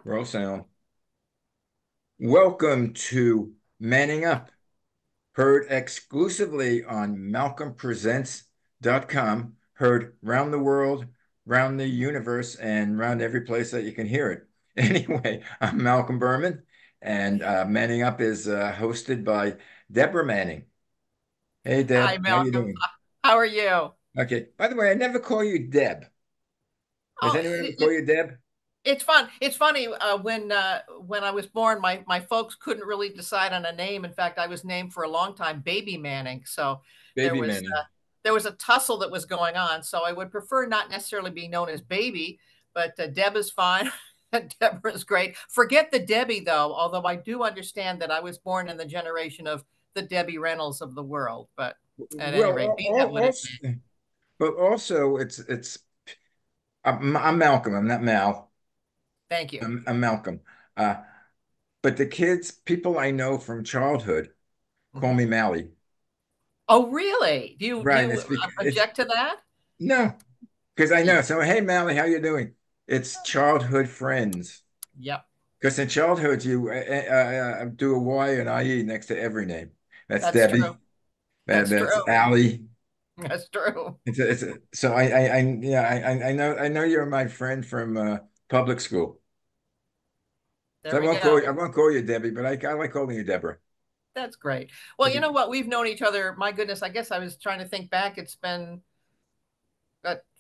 Roll sound. Welcome to Manning Up, heard exclusively on malcolmpresents.com, heard round the world, round the universe, and round every place that you can hear it. Anyway, I'm Malcolm Berman, and Manning Up is hosted by Deborah Manning. Hey, Hi, Deb, how you Malcolm. doing? How are you? Okay. By the way, I never call you Deb. Does Oh, anyone ever call you Deb? it's fun. It's funny when I was born, my folks couldn't really decide on a name. In fact, I was named for a long time Baby Manning. So there Baby was Manning. there was a tussle that was going on. So I would prefer not necessarily be known as Baby, but Deb is fine. Deborah is great. Forget the Debbie though, although I do understand that I was born in the generation of the Debbie Reynolds of the world. But at any Well, rate, be that what it also, may. but also it's I'm Malcolm. I'm not Mal. Thank you. I'm Malcolm. Uh, but the kids, people I know from childhood, call Mhm. me Mally. Oh, really? Do Right. you It's object to that? no, because I know. So hey, Mally, how you doing? It's childhood friends. Yep, Because in childhood, you do a Y and IE next to every name. That's that's true. Debbie. That's That's true. Allie. That's true. So yeah, I know you're my friend from public school. So There we go. I won't call you Debbie, but I like calling you Deborah. That's great. Well, you know what? We've known each other. My goodness, I guess I was trying to think back. It's been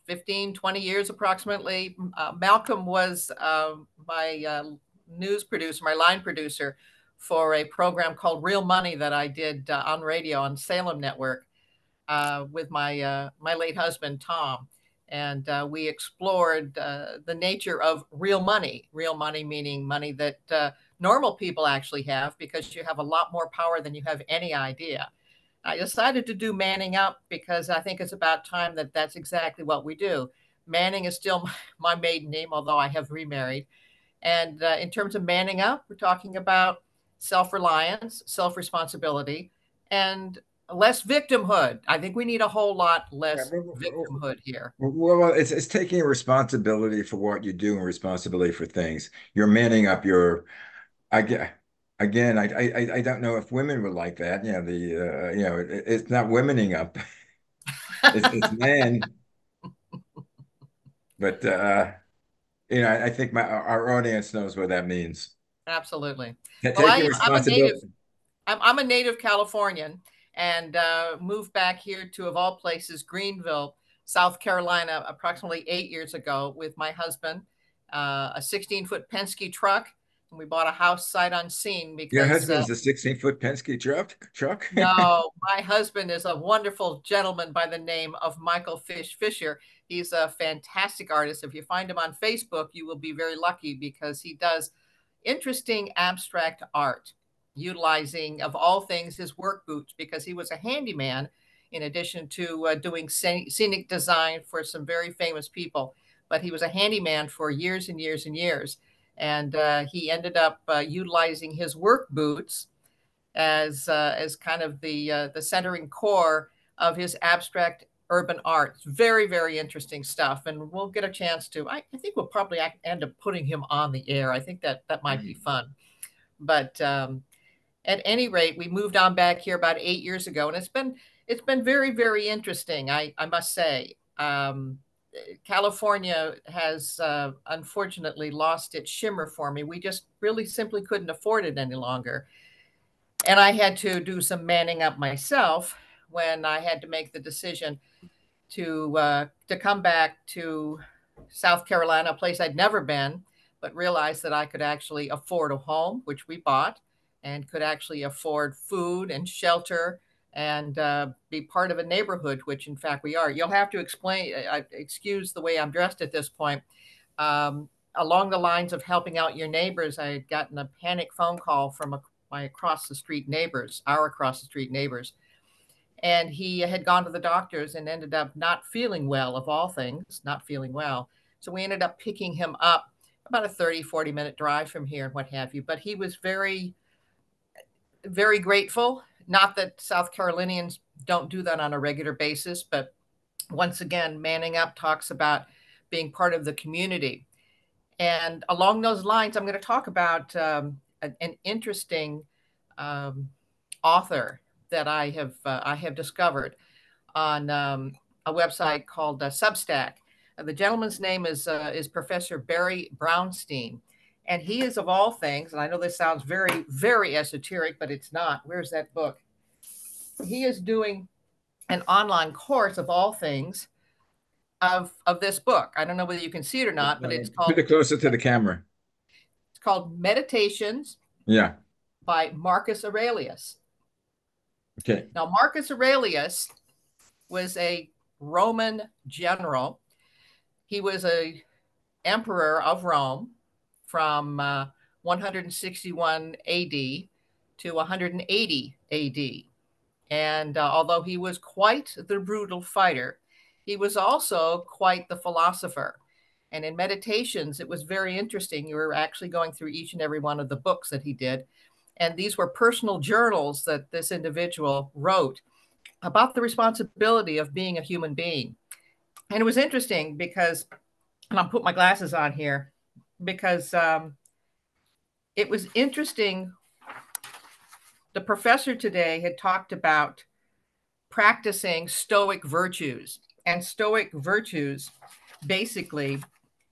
15, 20 years approximately. Malcolm was my news producer, my line producer for a program called Real Money that I did on radio on Salem Network. With my late husband Tom, and we explored the nature of real money meaning money that normal people actually have because you have a lot more power than you have any idea. I decided to do Manning Up because I think it's about time that that's exactly what we do. Manning is still my maiden name, although I have remarried. And in terms of manning up, we're talking about self reliance, self responsibility, and less victimhood. I think we need a whole lot Yeah, less victimhood here. it's taking responsibility for what you do and responsibility for things. You're manning up I get again, I don't know if women would like that. It's not womening up. It's man, but I think our audience knows what that means. Absolutely. Well, Taking I'm a native. responsibility. I'm a native Californian and moved back here to, of all places, Greenville, South Carolina, approximately 8 years ago with my husband, a 16-foot Penske truck. And we bought a house sight unseen Your because husband is a 16-foot Penske truck. no, my husband is a wonderful gentleman by the name of Michael Fisher. He's a fantastic artist. If you find him on Facebook, you will be very lucky because he does interesting abstract art, utilizing, of all things, his work boots because he was a handyman in addition to doing scenic design for some very famous people. But he was a handyman for years and years and years. And he ended up utilizing his work boots as kind of the centering core of his abstract urban art. It's very, very interesting stuff, and we'll get a chance to. I think we'll probably end up putting him on the air. I think that that might be fun. But at any rate, we moved on back here about 8 years ago, and it's been very, very interesting. I must say. California has unfortunately lost its shimmer for me. We just really simply couldn't afford it any longer. And I had to do some manning up myself when I had to make the decision to come back to South Carolina, a place I'd never been, but realized that I could actually afford a home, which we bought, and could actually afford food and shelter and be part of a neighborhood, which in fact we are. You'll have to excuse the way I'm dressed at this point. Along the lines of helping out your neighbors, I had gotten a panic phone call from my across the street neighbors, our across the street neighbors. And he had gone to the doctors and ended up not feeling well, of all things, not feeling well. So we ended up picking him up about a 30-40 minute drive from here and what have you. But he was very, very grateful. Not that South Carolinians don't do that on a regular basis, but once again, Manning Up talks about being part of the community. And along those lines, I'm going to talk about an interesting um, author that I have discovered on a website called Substack. The gentleman's name is Professor Barry Brownstein, and he is of all things. And I know this sounds very esoteric, but it's not. Where's that book? He is doing an online course of all things of this book. I don't know whether you can see it or not, but Put it closer to the camera. it's called Meditations Yeah. by Marcus Aurelius. Okay. Now, Marcus Aurelius was a Roman general. He was a emperor of Rome from 161 AD to 180 AD. And although he was quite the brutal fighter, he was also quite the philosopher. And in Meditations, it was very interesting. You were actually going through each and every one of the books that he did. And these were personal journals that this individual wrote about the responsibility of being a human being. And it was interesting because, and I'll put my glasses on here, because it was interesting. The professor today had talked about practicing Stoic virtues. And Stoic virtues basically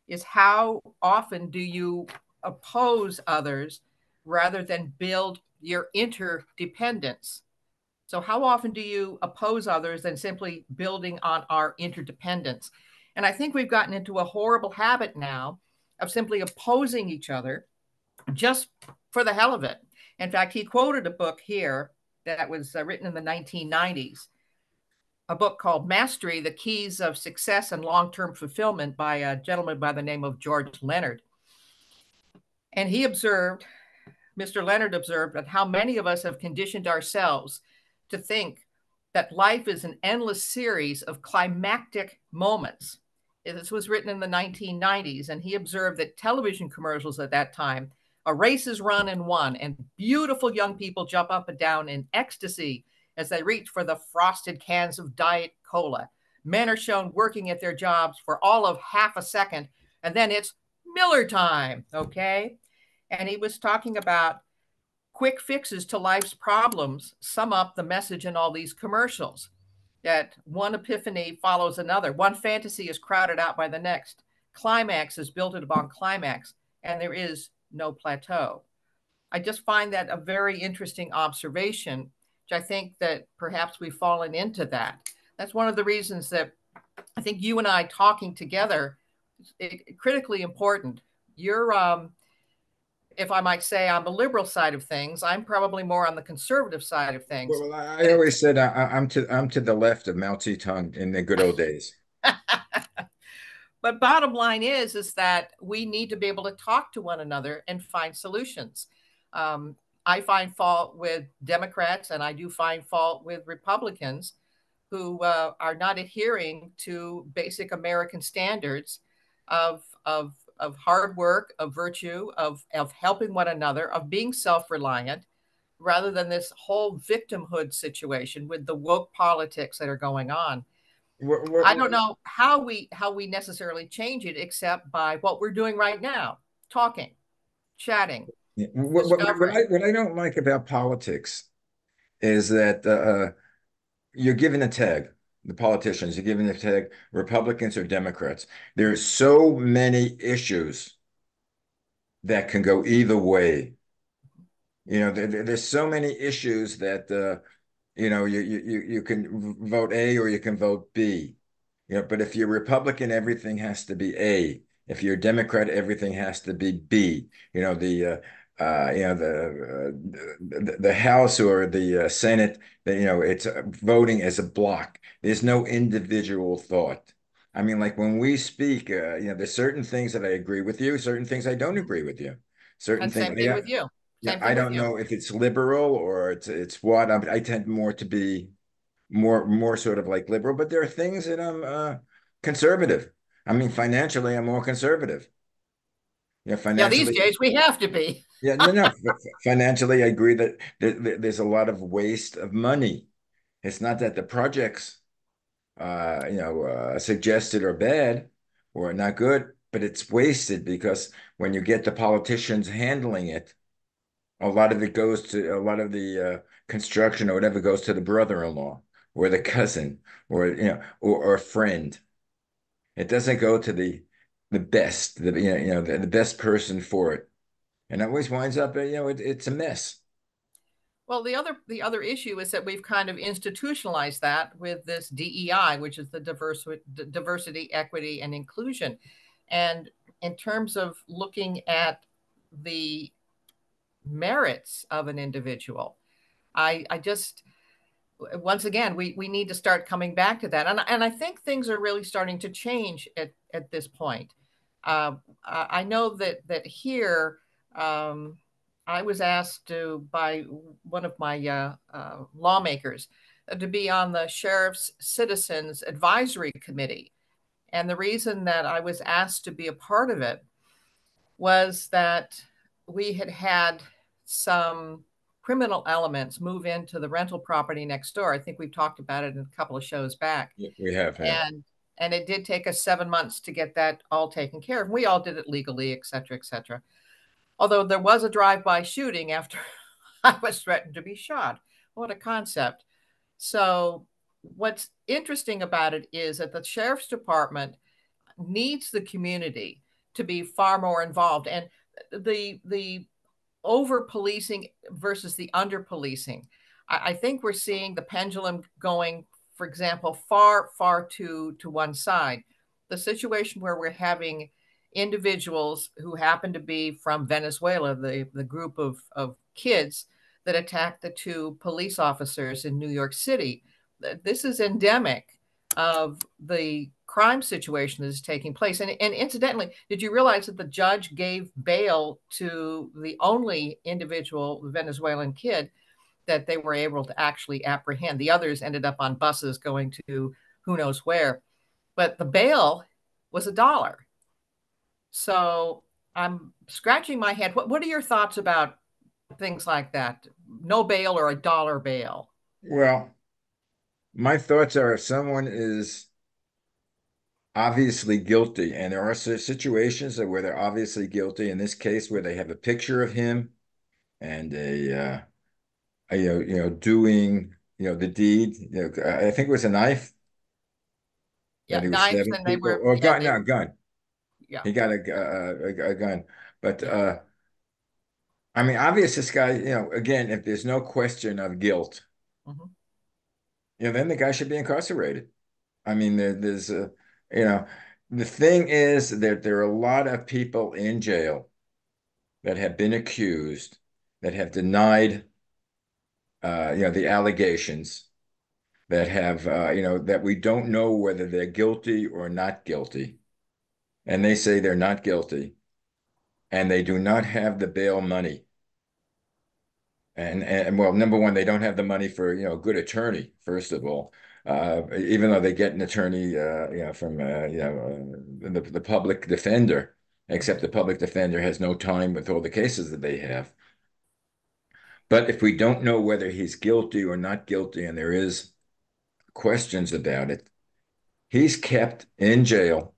is how often do you oppose others rather than build your interdependence. So, how often do you oppose others than simply building on our interdependence? And I think we've gotten into a horrible habit now of simply opposing each other just for the hell of it. In fact, he quoted a book here that was written in the 1990s, a book called Mastery: The Keys of Success and Long-Term Fulfillment by a gentleman by the name of George Leonard. And he observed, Mr. Leonard observed, that how many of us have conditioned ourselves to think that life is an endless series of climactic moments. This was written in the 1990s, and he observed that television commercials at that time, a race is run and won, and beautiful young people jump up and down in ecstasy as they reach for the frosted cans of Diet Cola. Men are shown working at their jobs for all of half a second, and then it's Miller time, okay? And he was talking about quick fixes to life's problems sum up the message in all these commercials. That one epiphany follows another. One fantasy is crowded out by the next. Climax is built upon climax, and there is no plateau. I just find that a very interesting observation, which I think that perhaps we've fallen into that. That's one of the reasons that I think you and I talking together is critically important. You're if I might say, on the liberal side of things. I'm probably more on the conservative side of things. Well, I And always said I'm to the left of Mao Zedong in the good old days. but bottom line is that we need to be able to talk to one another and find solutions. Um, I find fault with Democrats, and I do find fault with Republicans who are not adhering to basic American standards of hard work, of virtue, of helping one another, of being self-reliant, rather than this whole victimhood situation with the woke politics that are going on. I don't know how we necessarily change it except by what we're doing right now, talking, chatting, discovering. What I don't like about politics is that you're given a tag. The politicians, you're given a tag, Republicans or Democrats. There's so many issues that can go either way. There's so many issues that you can vote A or you can vote B. But if you're Republican, everything has to be A. If you're Democrat, everything has to be B. The House or the Senate, it's voting as a block. There's no individual thought. I mean, like when we speak, there's certain things that I agree with you, certain things I don't agree with you. Certain And things, same thing with you. yeah, Same I thing with don't you. know if it's liberal or it's what. I tend more to be more sort of like liberal, but there are things that I'm conservative. I mean, financially, I'm more conservative. Yeah, these Financially, days we have to be. yeah, no. Financially, I agree that there's a lot of waste of money. It's not that the projects, suggested are bad or not good. but it's wasted because when you get the politicians handling it, a lot of it goes to a lot of the construction or whatever goes to the brother-in-law or the cousin or or a friend. It doesn't go to the best, the best person for it, and it always winds up, it's a mess. Well, the other issue is that we've kind of institutionalized that with this DEI, which is the diversity, equity, and inclusion. And in terms of looking at the merits of an individual, I just once again we need to start coming back to that, and I think things are really starting to change at this point. I know that here, um, I was asked to by one of my lawmakers to be on the sheriff's citizens advisory committee, and the reason that I was asked to be a part of it was that we had had some criminal elements move into the rental property next door. I think we've talked about it in a couple of shows back. Yeah, we have had. And it did take us 7 months to get that all taken care of. We all did it legally, et cetera, et cetera. Although there was a drive-by shooting after I was threatened to be shot. What a concept. So what's interesting about it is that the sheriff's department needs the community to be far more involved. And the over policing versus the under policing, I think we're seeing the pendulum going, for example, far to one side. The situation where we're having individuals who happen to be from Venezuela, the group of kids that attacked the two police officers in New York City. This is endemic of the crime situation that is taking place. And incidentally, did you realize that the judge gave bail to the only individual, the Venezuelan kid, that they were able to actually apprehend? The others ended up on buses going to who knows where. But the bail was $1. So I'm scratching my head. What are your thoughts about things like that? No bail or $1 bail? Well, my thoughts are if someone is obviously guilty, and there are situations where they're obviously guilty, in this case, where they have a picture of him and doing, the deed. I think it was a knife that Yeah, he was knives, stabbing and they people, were, or yeah, gun, they, no, gun. yeah, He got a gun. But yeah. I mean, obvious this guy, again, if there's no question of guilt, Mhm. then the guy should be incarcerated. I mean, there's you know, the thing is that there are a lot of people in jail that have been accused, that have denied, the allegations, that have, that we don't know whether they're guilty or not guilty, and they say they're not guilty, and they do not have the bail money. And well, number one, they don't have the money for, a good attorney, first of all. Even though they get an attorney, from, the public defender, except the public defender has no time with all the cases that they have. But if we don't know whether he's guilty or not guilty, and there is questions about it, he's kept in jail,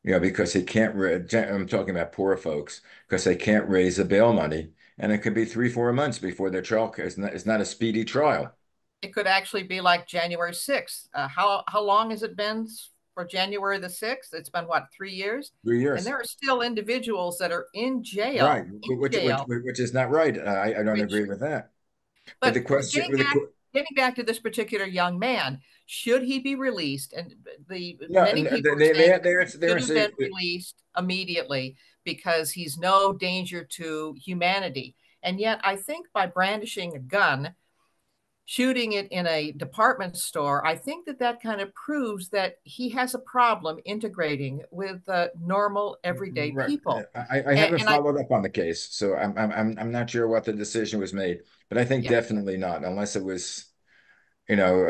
because he can't. I'm talking about poor folks because they can't raise the bail money, and it could be 3, 4 months before their trial. It's not a speedy trial. It could actually be like January 6th. How long has it been for January the 6th? It's been what, 3 years? three And years, there are still individuals that are right? in jail, Which is not right. I don't which agree with that. But the but question, getting back to this particular young man, should he be released? And the no, many people are saying he they're should have been saying released immediately because he's no danger to humanity. And yet I think by brandishing a gun, shooting it in a department store, I think that kind of proves that he has a problem integrating with normal everyday right. people. I And, haven't and I, followed up on the case, so I'm not sure what the decision was made, but I think yeah, definitely not, unless it was,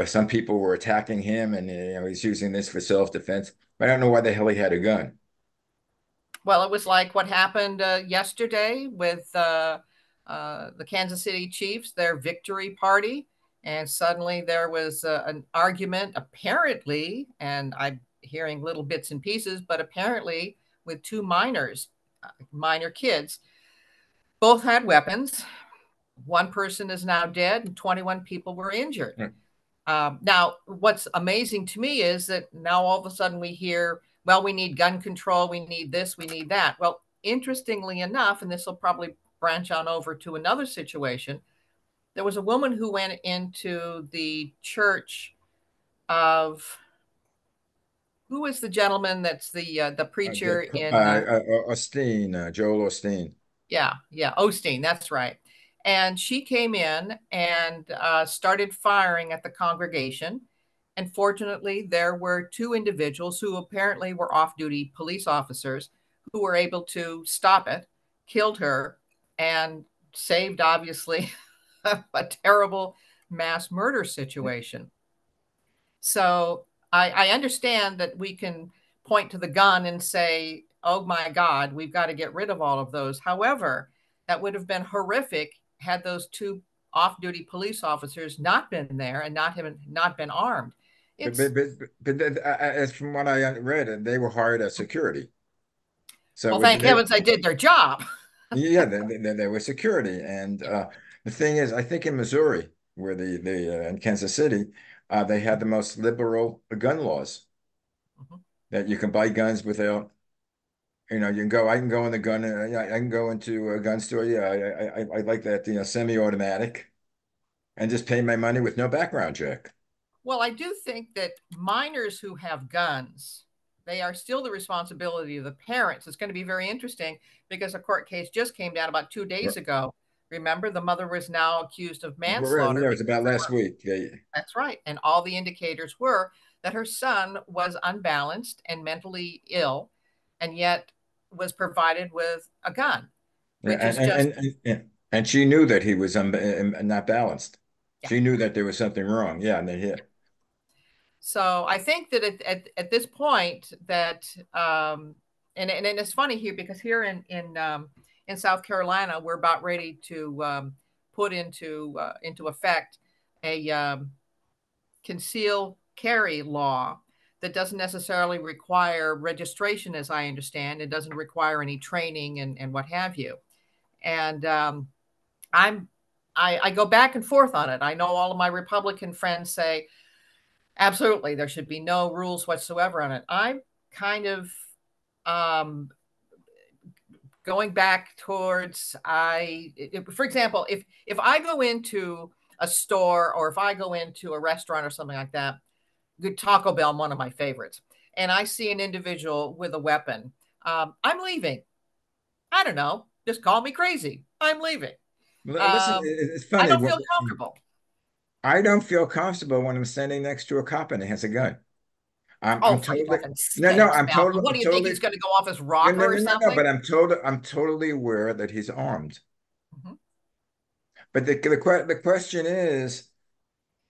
some people were attacking him, and he's using this for self-defense. But I don't know why the hell he had a gun. well, it was like what happened yesterday with the Kansas City Chiefs, their victory party. And suddenly there was an argument, apparently, and I'm hearing little bits and pieces, but apparently with two minors, minor kids. Both had weapons. One person is now dead, and 21 people were injured. Now, what's amazing to me is that now all of a sudden we hear, well, we need gun control, we need this, we need that. Well, interestingly enough, and this will probably branch on over to another situation, there was a woman who went into the church of, who is the gentleman that's the preacher in Osteen, Joel Osteen. yeah, Osteen, that's right. And she came in and started firing at the congregation. And fortunately, there were two individuals who apparently were off duty police officers who were able to stop it, killed her, and saved, obviously, a terrible mass murder situation. So I understand that we can point to the gun and say, oh my God, we've got to get rid of all of those. However, that would have been horrific had those two off-duty police officers not been there and not been armed. But, It's as from what I read, they were hired as security. So well, thank heavens they did their job. yeah, they were security. And the thing is, I think in Missouri, where in Kansas City, they had the most liberal gun laws Mhm. that you can buy guns without, I can go in the gun, yeah, I can go into a gun store. Yeah, I like that, semi-automatic and just pay my money with no background check. Well, I do think that minors who have guns, they are still the responsibility of the parents. It's going to be very interesting because a court case just came down about 2 days ago. Remember, the mother was now accused of manslaughter It was because about there last were, week. that's right. And all the indicators were that her son was unbalanced and mentally ill, and yet was provided with a gun, Yeah, which is just, yeah. And she knew that he was not balanced. yeah. She knew that there was something wrong. Yeah, and then So I think that at this point that and it's funny here because here in South Carolina we're about ready to put into effect a conceal carry law that doesn't necessarily require registration, as I understand. It doesn't require any training and what have you. And I'm I go back and forth on it. I know all of my Republican friends say absolutely, there should be no rules whatsoever on it. I'm kind of um, going back towards for example, if I go into a store or if I go into a restaurant or something like that, good Taco Bell, one of my favorites, and I see an individual with a weapon, I'm leaving. I don't know. Just call me crazy. I'm leaving. listen, Um, it's I funny. don't feel comfortable. I don't feel comfortable when I'm standing next to a cop and he has a gun. Oh, I'm for totally heaven's no, sakes, Malcolm. What I'm do you think totally he's going to go off his no, rocker no, or no, no, no. something? But I'm totally aware that he's armed. Mhm. But the question is,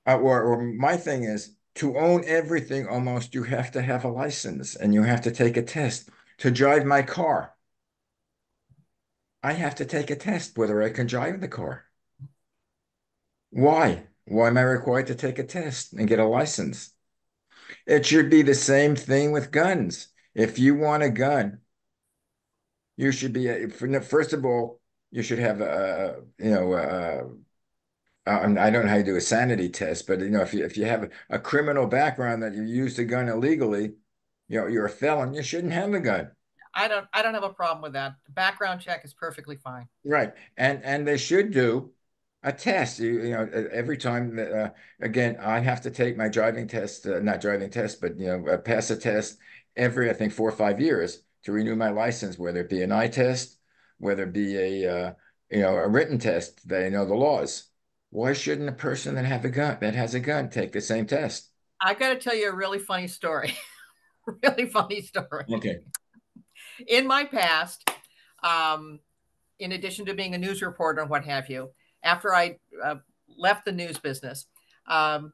or my thing is, to own everything almost you have to have a license and you have to take a test to drive my car. I have to take a test whether I can drive the car. Why? Why am I required to take a test and get a license? It should be the same thing with guns. If you want a gun, you should be, first of all, you should have I don't know how you do a sanity test, but if you have a criminal background that you used a gun illegally, you're a felon, you shouldn't have a gun. I don't have a problem with that. The background check is perfectly fine. Right. And they should do a test. Every time again, I have to take my driving test, not driving test, but pass a test every, I think, 4 or 5 years to renew my license, whether it be an eye test, whether it be a written test, they know the laws. Why shouldn't a person that has a gun take the same test? I got to tell you a really funny story. Really funny story. Okay. In my past, um, in addition to being a news reporter and what have you, after I left the news business, um,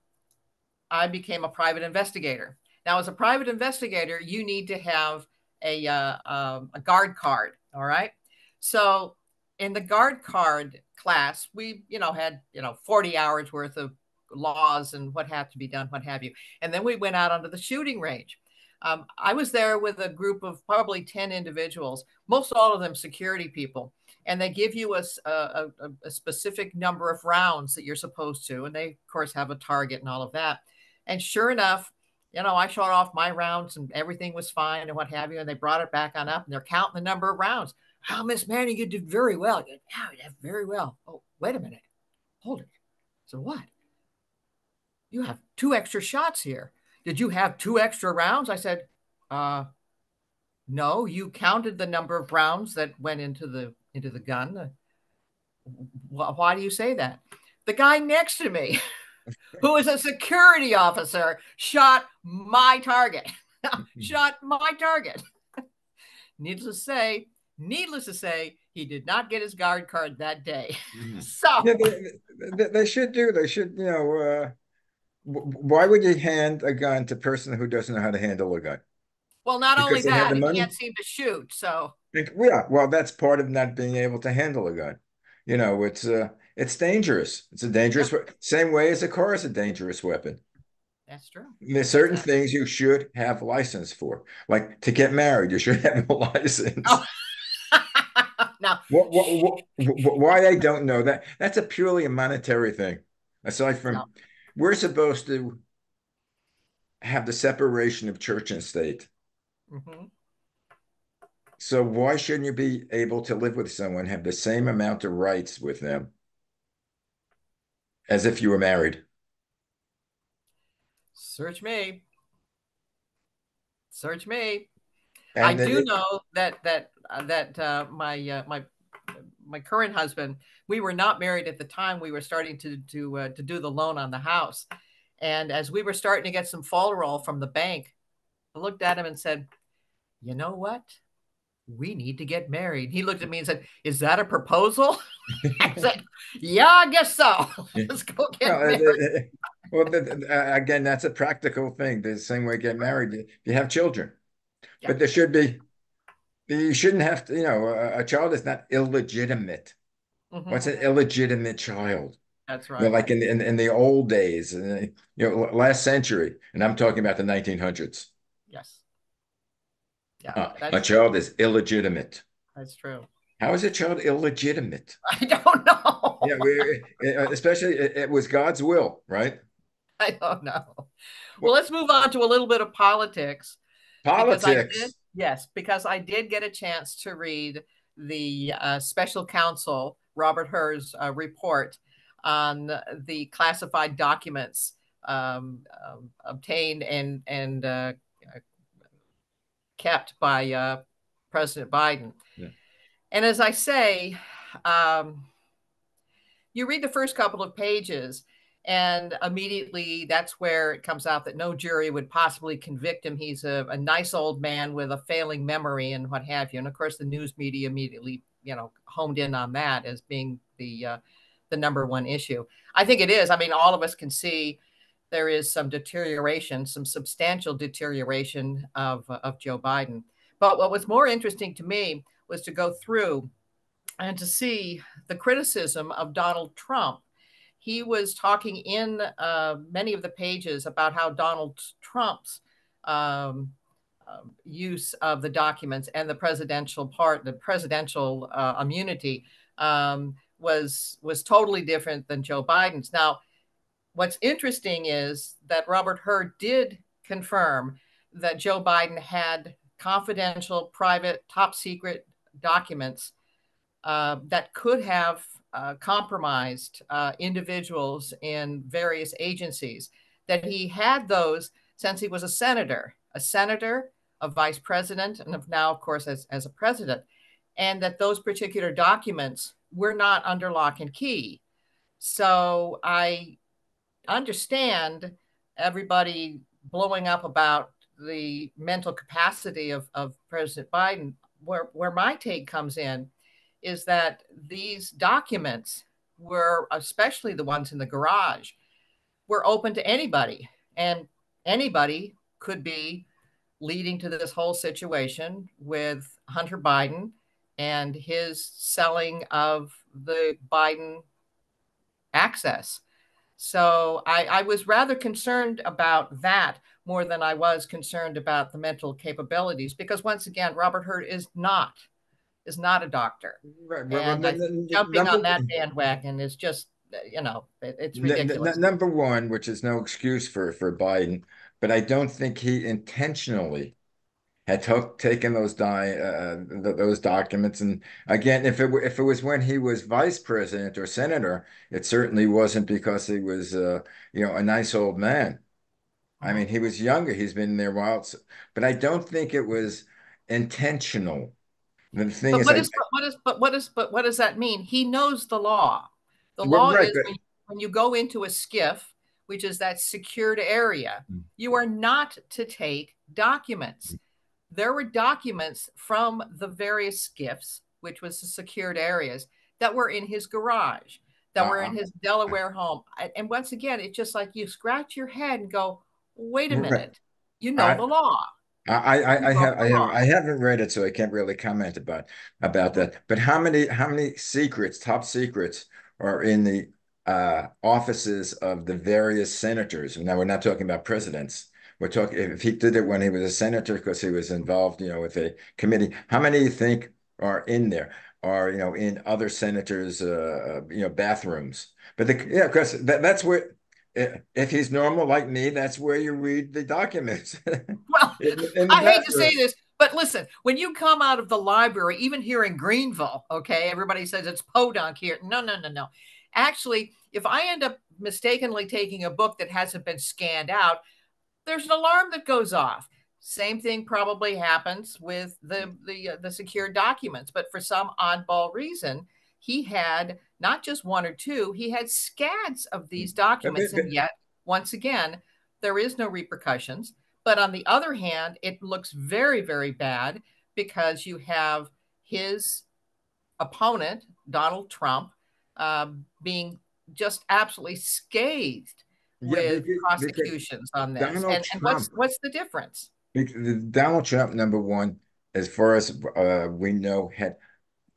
I became a private investigator. Now, as a private investigator, you need to have a guard card. All right. So, in the guard card class, we had 40 hours worth of laws and what had to be done, what have you, and then we went out onto the shooting range. I was there with a group of probably 10 individuals, most all of them security people. And they give you a specific number of rounds that you're supposed to. And they, of course, have a target and all of that. And sure enough, I shot off my rounds and everything was fine and what have you. And they brought it back on up and they're counting the number of rounds. Oh, Miss Manning, you did very well. Yeah, you did very well. Oh, wait a minute. Hold it. So what? You have two extra shots here. Did you have two extra rounds? I said, uh, no, you counted the number of rounds that went into the gun. Why do you say that? The guy next to me, who is a security officer, shot my target. Shot my target. Needless to say, needless to say, he did not get his guard card that day. Mhm. So, Yeah, they should do. They should, why would you hand a gun to a person who doesn't know how to handle a gun? well, not only Because they have that, the he money? can't seem to shoot. So, Yeah, well, that's part of not being able to handle a gun. It's dangerous. It's a yeah, same way as a car is a dangerous weapon. that's true. There's certain Exactly. things you should have license for. Like to get married, you should have a license. Oh, now, Why I don't know that. That's a purely a monetary thing. Aside no. from, we're supposed to have the separation of church and state. Mm-hmm. So why shouldn't you be able to live with someone, have the same amount of rights with them as if you were married? Search me. Search me. I And do know that my current husband, we were not married at the time. We were starting to do the loan on the house, and as we were starting to get some folderol from the bank, I looked at him and said, "You know what? We need to get married." He looked at me and said, "Is that a proposal?" I said, "Yeah, I guess so. Let's go well, get married." again, that's a practical thing. The same way get married, you have children, Yeah. but there should be. You shouldn't have to. A child is not illegitimate. What's Hmm. an illegitimate child? That's right. Like in the old days, last century, and I'm talking about the 1900s. Yes. Yeah, A that's true. child is illegitimate. That's true. How is a child illegitimate? I don't know. Yeah, especially it was God's will, right? I don't know. Well, Well, let's move on to a little bit of politics because I did, politics. yes, because I did get a chance to read the special counsel, Robert Hur's report on the classified documents obtained and kept by President Biden. Yeah. And as I say, um, you read the first couple of pages and immediately that's where it comes out that no jury would possibly convict him. He's a nice old man with a failing memory and what have you. And of course the news media immediately honed in on that as being the number one issue. I think it is. I mean, all of us can see there is some deterioration, some substantial deterioration of Joe Biden. But what was more interesting to me was to go through and to see the criticism of Donald Trump. He was talking in many of the pages about how Donald Trump's um, use of the documents and the presidential part, the presidential immunity, was totally different than Joe Biden's. Now, what's interesting is that Robert Hur did confirm that Joe Biden had confidential, private, top secret documents that could have compromised individuals in various agencies, that he had those since he was a senator, a vice president, and now, of course, as a president, and that those particular documents were not under lock and key. So I understand everybody blowing up about the mental capacity of President Biden. Where my take comes in is that these documents were, especially the ones in the garage, were open to anybody, and anybody could be leading to this whole situation with Hunter Biden and his selling of the Biden access. So I was rather concerned about that more than I was concerned about the mental capabilities. Because once again, Robert Hurt is not a doctor, Right. Well, and I think jumping number on that bandwagon is just it's ridiculous. number one, which is no excuse for Biden, but I don't think he intentionally had taken those documents. And again, if it was when he was vice president or senator, it certainly wasn't because he was a nice old man. I Mhm. mean, he was younger. He's been there a while, but I don't think it was intentional. The thing But is, what does that mean? He knows the law. The well, law right, is when you go into a skiff, which is that secured area, but you are not to take documents. There were documents from the various skiffs, which was the secured areas, that were in his garage, that were in uh, his Delaware home. And once again, it's just like you scratch your head and go, wait a right. minute, you know I, the law. You know the law. I haven't read it, so I can't really comment about Mhm. that. But how many secrets, top secrets, are in the offices of the various senators? Now we're not talking about presidents. We're talking if he did it when he was a senator because he was involved, with a committee. How many do you think are in there? Are in other senators' bathrooms? But because that's where if he's normal like me, that's where you read the documents Well, in the I hate to say bathroom. this, but listen, when you come out of the library, even here in Greenville, okay, everybody says it's podunk here. No, no, no, no. Actually, if I end up mistakenly taking a book that hasn't been scanned out, there's an alarm that goes off. Same thing probably happens with the secure documents, but for some oddball reason, he had not just one or two, he had scads of these But, documents, but, and yet once again, there is no repercussions. But on the other hand, it looks very, very bad because you have his opponent, Donald Trump, being just absolutely scathed yeah, with because prosecutions on this. Donald And what's Trump, what's the difference? Donald Trump, number one, as far as we know, had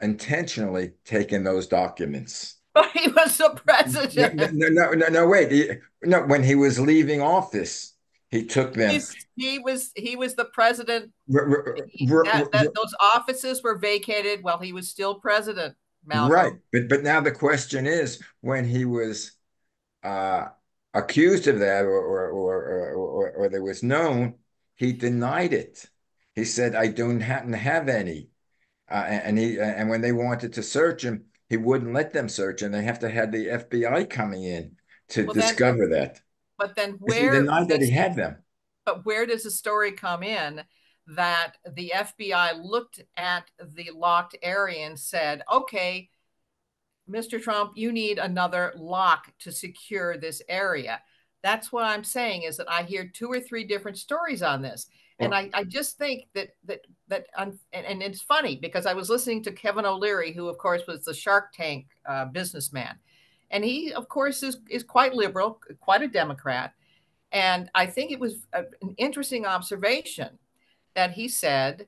intentionally taken those documents. But he was the No, no, president. no, no, no, no, wait. No, when he was leaving office, he took them. He was the president. R- r- r- That r- those offices were vacated while he was still president, right, Malcolm. but now the question is, when he was uh, accused of that or there was known, he denied it. He said, I don't happen to have any. And when they wanted to search him, he wouldn't let them search him. They have to have the FBI coming in to Well, then, discover that. but then Because he denied that he had them. where does the story come in that the FBI looked at the locked area and said, okay, Mr. Trump, you need another lock to secure this area. That's what I'm saying is that I hear two or three different stories on this. And Well, I just think and it's funny because I was listening to Kevin O'Leary, who of course was the Shark Tank businessman, and he of course is quite liberal, quite a Democrat, and I think it was an interesting observation that he said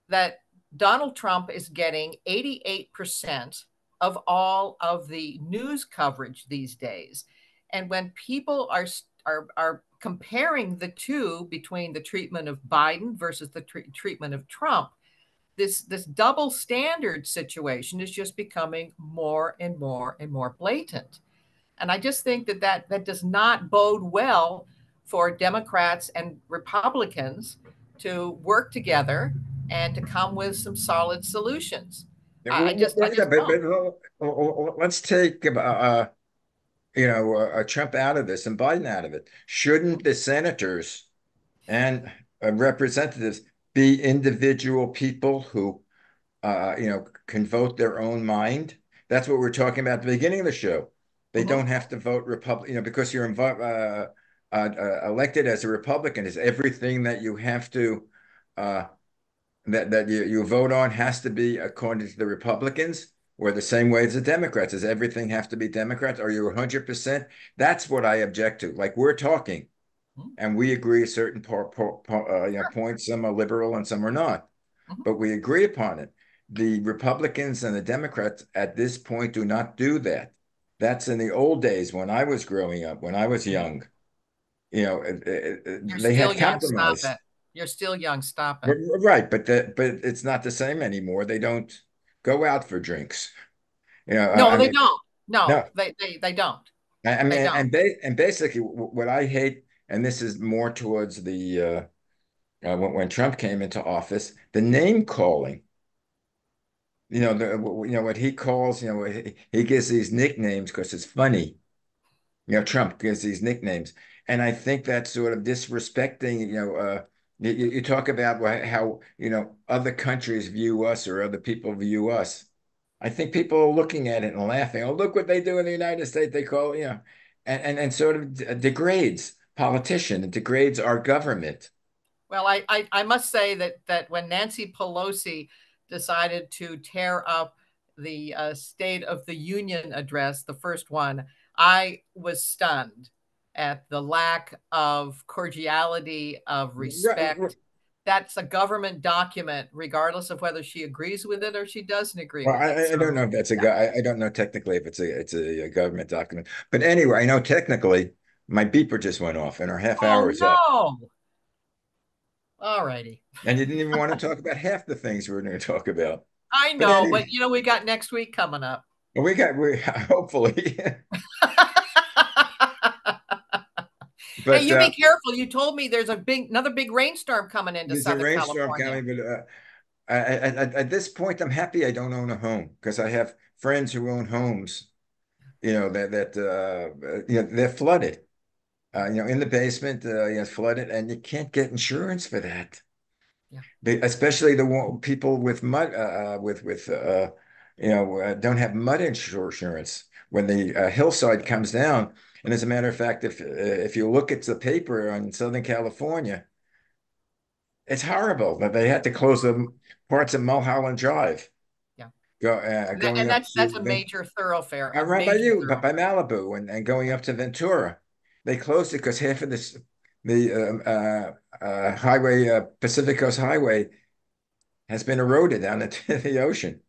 that Donald Trump is getting 88% of all of the news coverage these days. And when people are comparing the two between the treatment of Biden versus the treatment of Trump, this double standard situation is just becoming more and more and more blatant. And I just think that does not bode well for Democrats and Republicans to work together and to come with some solid solutions. yeah, I just don't. let's take Trump out of this and Biden out of it. Shouldn't the senators and representatives be individual people who can vote their own mind? That's what we're talking about at the beginning of the show. They Mhm. don't have to vote Republican, because you're elected as a Republican is everything that you have to uh, that you vote on has to be according to the Republicans, or the same way as the Democrats. Does everything have to be Democrats? Are you 100%? That's what I object to. Like we're talking, Mhm. and we agree certain Sure. points. Some are liberal and some are not, Mhm. but we agree upon it. The Republicans and the Democrats at this point do not do that. That's in the old days when I was growing up, when I was Mhm. young. You're they still have young. Stop compromised. it. You're still young. Stop it. Right, but it's not the same anymore. They don't go out for drinks. No, I they mean, don't. No, no, they don't. I mean, They don't. and basically what I hate, and this is more towards the when Trump came into office, the name calling. What he calls, he gives these nicknames because it's funny. Trump gives these nicknames, and I think that's sort of disrespecting. You talk about how other countries view us or other people view us. I think people are looking at it and laughing. Oh, look what they do in the United States. They call, and sort of degrades politician. It degrades our government. Well, I must say that when Nancy Pelosi decided to tear up the State of the Union address, the first one, I was stunned at the lack of cordiality, of Right. respect. That's a government document, regardless of whether she agrees with it or she doesn't agree Well, with it. I don't know So, if that's a yeah. guy. I don't know technically if it's a government document. But anyway, I know technically my beeper just went off and our half Oh hour is up. no! All righty. And you didn't even want to talk about half the things we were going to talk about. I But know, but anyway, we got next week coming up. we hopefully. Hey, But you be careful. You told me there's another big rainstorm coming into there's a Southern rainstorm California. coming. But at this point, I'm happy I don't own a home because I have friends who own homes. They're flooded. In the basement, flooded, and you can't get insurance for that. Yeah. Especially people with mud, don't have mud insurance when the hillside comes down. And as a matter of fact, if you look at the paper on Southern California, it's horrible that they had to close the parts of Mulholland Drive, Yeah. going And up that's to a major thoroughfare, a right by major you, but by thoroughfare. Malibu and going Yeah. up to Ventura. They closed it because half of the highway, Pacific Coast Highway, has been eroded down into the ocean.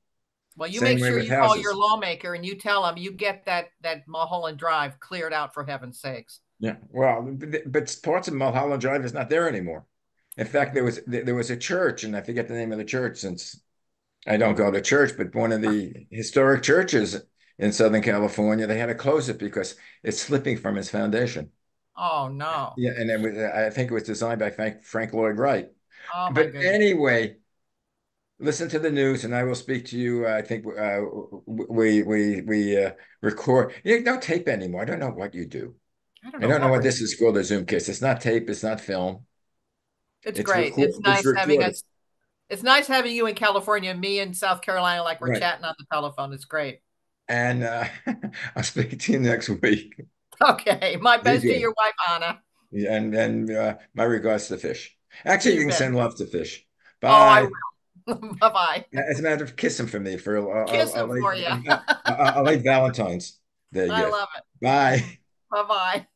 Well, you Same make way sure with you call your houses. lawmaker and you tell them you get that Mulholland Drive cleared out for heaven's sakes. Yeah. Well, but parts of Mulholland Drive is not there anymore. In fact, Hmm. there was a church, and I forget the name of the church since I don't go to church, but one of the historic churches in Southern California, they had to close it because it's slipping from its foundation. Oh no. Yeah, and I think it was designed by Frank Lloyd Wright. Oh my But goodness. anyway, listen to the news, and I will speak to you. I think we record. You don't tape anymore. I don't know what you do. I don't I know don't know what what we're this is called, a Zoom kiss. It's not tape. It's not film. It's It's great. record. It's recorded. It's nice having you in California, me in South Carolina, like we're Right. chatting on the telephone. It's great. And I'll speak to you next week. Okay. My Be best to good. your wife, Anna. Yeah, and my regards to Fish. Actually, you You can bet. send love to Fish. Oh, I Bye. will. Bye-bye. As a matter of kiss him for me for Kiss him for you. a late Valentine's Day I gift. love it. Bye. Bye-bye.